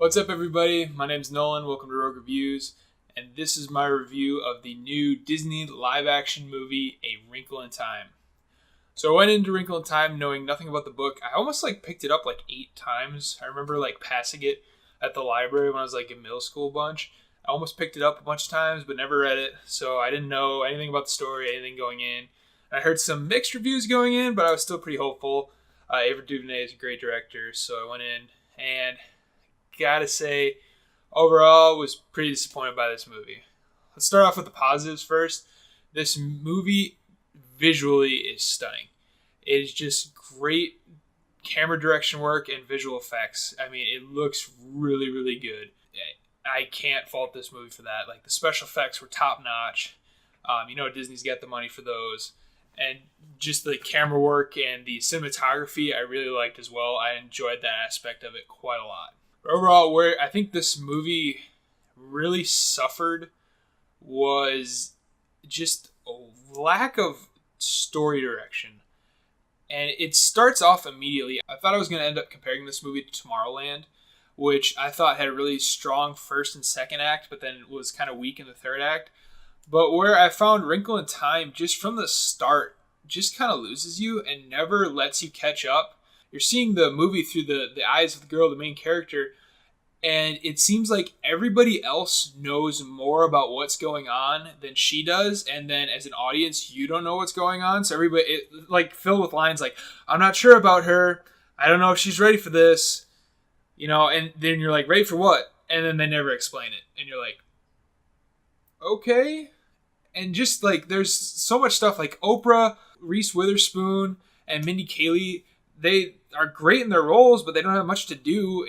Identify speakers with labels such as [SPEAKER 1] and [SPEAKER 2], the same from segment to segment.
[SPEAKER 1] What's up, everybody? My name's Nolan. Welcome to Rogue Reviews, and this is my review of the new Disney live-action movie, A Wrinkle in Time. So I went into Wrinkle in Time knowing nothing about the book. I almost picked it up 8 times. I remember passing it at the library when I was in middle school a bunch. I almost picked it up a bunch of times, but never read it. So I didn't know anything about the story, anything going in. I heard some mixed reviews going in, but I was still pretty hopeful. Ava DuVernay is a great director, so I went in and gotta say, overall, was pretty disappointed by this movie. Let's start off with the positives first. This movie visually is stunning. It is just great camera direction work and visual effects. I mean, it looks really, really good. I can't fault this movie for that. The special effects were top notch. Disney's got the money for those. And just the camera work and the cinematography I really liked as well. I enjoyed that aspect of it quite a lot. Overall, where I think this movie really suffered was just a lack of story direction. And it starts off immediately. I thought I was going to end up comparing this movie to Tomorrowland, which I thought had a really strong first and second act, but then was kind of weak in the third act. But where I found Wrinkle in Time, just from the start, just kind of loses you and never lets you catch up. You're seeing the movie through the eyes of the girl, the main character, and it seems like everybody else knows more about what's going on than she does, and then as an audience, you don't know what's going on. So everybody, filled with lines I'm not sure about her, I don't know if she's ready for this, and then you're ready for what? And then they never explain it, and you're okay. And just there's so much stuff Oprah, Reese Witherspoon, and Mindy Kaling. They are great in their roles, but they don't have much to do.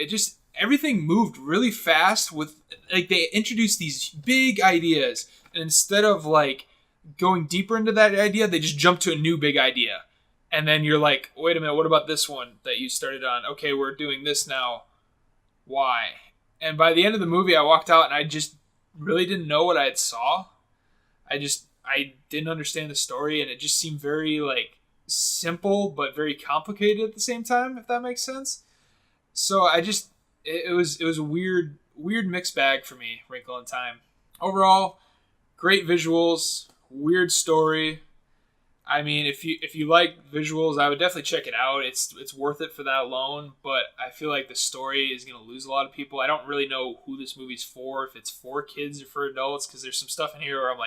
[SPEAKER 1] Everything moved really fast with, they introduced these big ideas. And instead of, going deeper into that idea, they just jump to a new big idea. And then you're wait a minute, what about this one that you started on? Okay, we're doing this now. Why? And by the end of the movie, I walked out and I just really didn't know what I had saw. I didn't understand the story, and it just seemed very, simple but very complicated at the same time, if that makes sense. So it was a weird mixed bag for me, Wrinkle in Time. Overall, great visuals, weird story. I mean, if you like visuals, I would definitely check it out. It's worth it for that alone, but I feel like the story is going to lose a lot of people. I don't really know who this movie's for, if it's for kids or for adults, because there's some stuff in here where I'm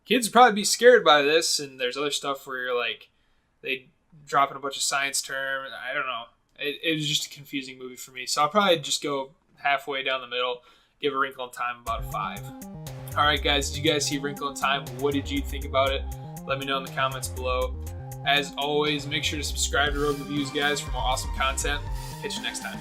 [SPEAKER 1] kids would probably be scared by this, and there's other stuff where you're they drop in a bunch of science terms. I don't know. It was just a confusing movie for me. So I'll probably just go halfway down the middle, give A Wrinkle in Time about a 5. All right, guys. Did you guys see Wrinkle in Time? What did you think about it? Let me know in the comments below. As always, make sure to subscribe to Rogue Reviews, guys, for more awesome content. Catch you next time.